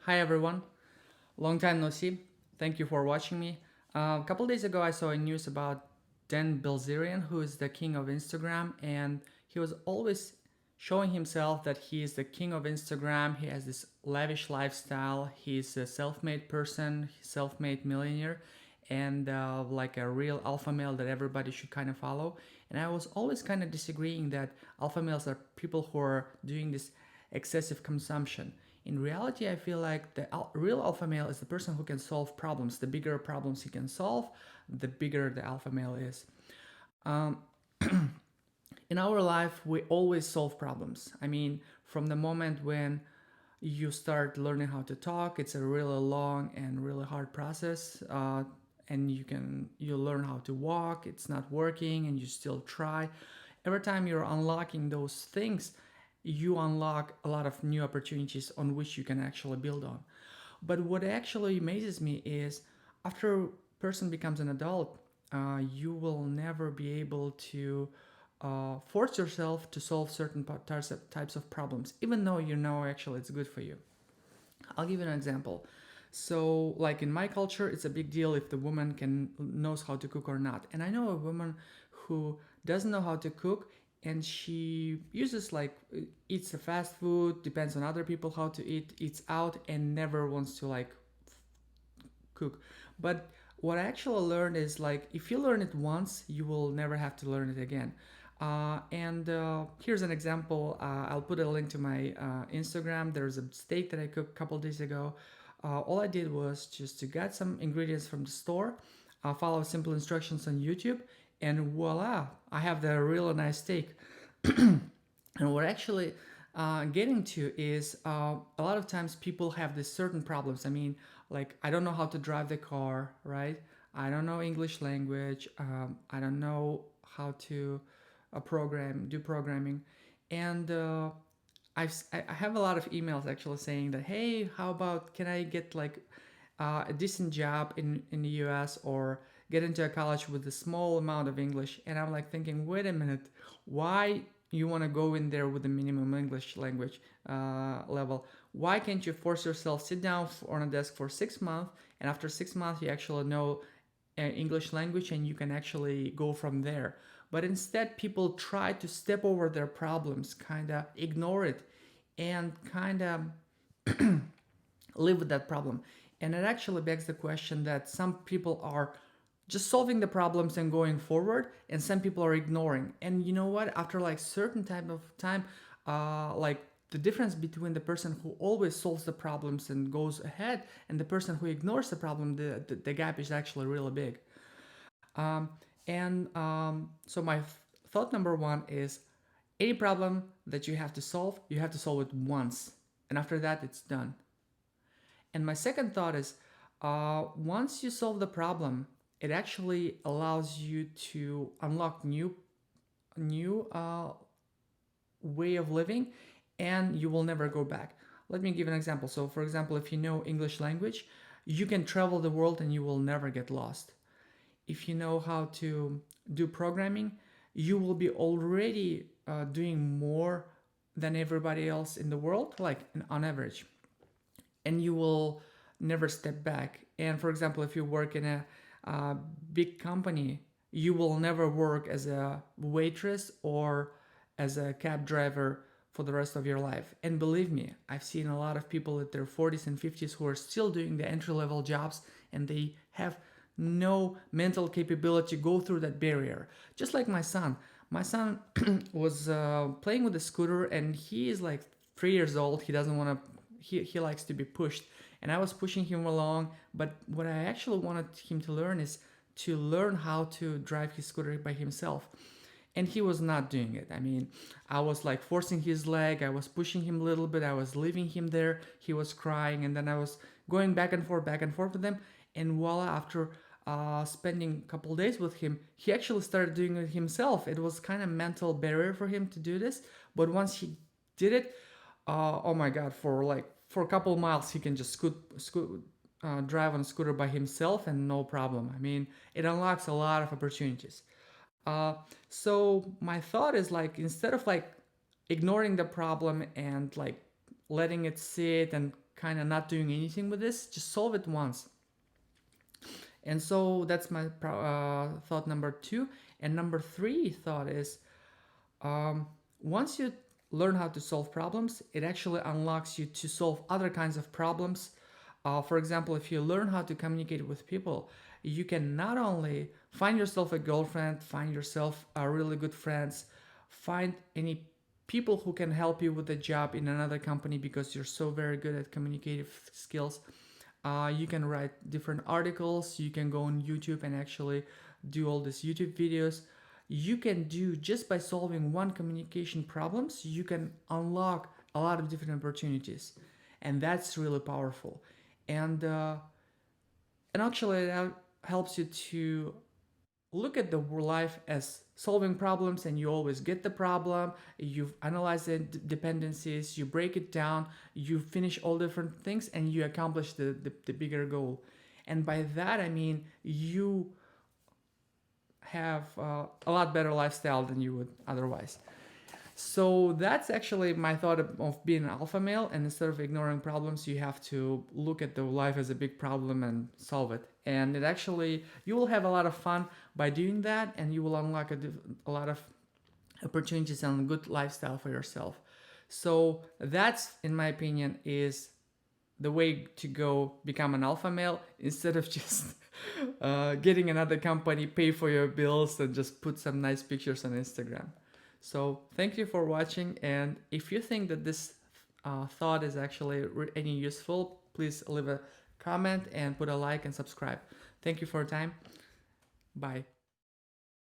Hi everyone, long time no see. Thank you for watching me. A couple days ago, I saw a news about Dan Bilzerian, who is the king of Instagram, and he was always showing himself that he is the king of Instagram. He has this lavish lifestyle. He's a self-made person, self-made millionaire, and like a real alpha male that everybody should kind of follow. And I was always kind of disagreeing that alpha males are people who are doing this excessive consumption. In reality, I feel like the real alpha male is the person who can solve problems. The bigger problems he can solve, the bigger the alpha male is. Um, in our life, we always solve problems. I mean, from the moment when you start learning how to talk, it's a really long and really hard process. And you learn how to walk. It's not working, and you still try. Every time you're unlocking those things, you unlock a lot of new opportunities on which you can actually build on. But what actually amazes me is after a person becomes an adult, you will never be able to force yourself to solve certain types of problems, even though you know actually it's good for you. I'll give you an example. So, like in my culture, it's a big deal if the woman can knows how to cook or not. And I know a woman who doesn't know how to cook, and she uses like eats the fast food, depends on other people how to eat, eats out, and never wants to like cook. But what I actually learned is like if you learn it once, you will never have to learn it again. And here's an example. I'll put a link to my Instagram. There's a steak that I cooked a couple days ago. All I did was just to get some ingredients from the store, follow simple instructions on YouTube, and voila, I have the really nice steak. And what actually getting to is a lot of times people have these certain problems. I mean, like I don't know how to drive the car, right? I don't know English language. I don't know how to do programming, and I have a lot of emails actually saying that, hey, how about can I get like a decent job in the U.S. or get into a college with a small amount of English? And I'm like thinking, wait a minute, why you want to go in there with a minimum English language level? Why can't you force yourself, sit down on a desk for 6 months, and after 6 months you actually know English language and you can actually go from there? But instead, people try to step over their problems, kind of ignore it, and kind of live with that problem. And it actually begs the question that some people are just solving the problems and going forward, and some people are ignoring. And you know what? After like certain type of time, like the difference between the person who always solves the problems and goes ahead and the person who ignores the problem, the gap is actually really big. Um, and so my thought number one is any problem that you have to solve it once, and after that, it's done. And my second thought is once you solve the problem, it actually allows you to unlock new way of living, and you will never go back. Let me give an example. So, for example, if you know English language, you can travel the world and you will never get lost. If you know how to do programming, you will be already doing more than everybody else in the world, like on average, and you will never step back. And for example, if you work in a big company, you will never work as a waitress or as a cab driver for the rest of your life. And believe me, I've seen a lot of people at their 40s and 50s who are still doing the entry level jobs, and they have no mental capability to go through that barrier. Just like my son. My son was playing with a scooter, and he is like 3 years old. He doesn't want to he likes to be pushed, and I was pushing him along. But what I actually wanted him to learn is to learn how to drive his scooter by himself, and he was not doing it. I mean, I was like forcing his leg, I was pushing him a little bit, I was leaving him there, he was crying, and then I was going back and forth with him. And voila, after spending a couple days with him, he actually started doing it himself. It was kind of mental barrier for him to do this, but once he did it, oh my god, for a couple miles he can just drive on a scooter by himself and no problem. I mean, it unlocks a lot of opportunities. uh, so my thought is like instead of like ignoring the problem and like letting it sit and kind of not doing anything with this, just solve it once. And so that's my thought number 2. And number 3 thought is, once you learn how to solve problems, it actually unlocks you to solve other kinds of problems. For example, if you learn how to communicate with people, you can not only find yourself a girlfriend, find yourself a really good friends, find any people who can help you with a job in another company because you're so very good at communicative skills. You can write different articles, you can go on YouTube and actually do all these YouTube videos. You can do, just by solving one communication problems, you can unlock a lot of different opportunities, and that's really powerful. And actually that helps you to look at the life as solving problems, and you always get the problem, you analyze the dependencies, you break it down, you finish all different things, and you accomplish the bigger goal. And by that I mean you have a lot better lifestyle than you would otherwise. So that's actually my thought of being an alpha male. And instead of ignoring problems, you have to look at the life as a big problem and solve it. And it actually, you will have a lot of fun by doing that, and you will unlock a lot of opportunities and a good lifestyle for yourself. So that's, in my opinion, is the way to go become an alpha male, instead of just getting another company pay for your bills and just put some nice pictures on Instagram. So thank you for watching, and if you think that this thought is actually any useful, please leave a comment and put a like and subscribe. Thank you for your time. Bye.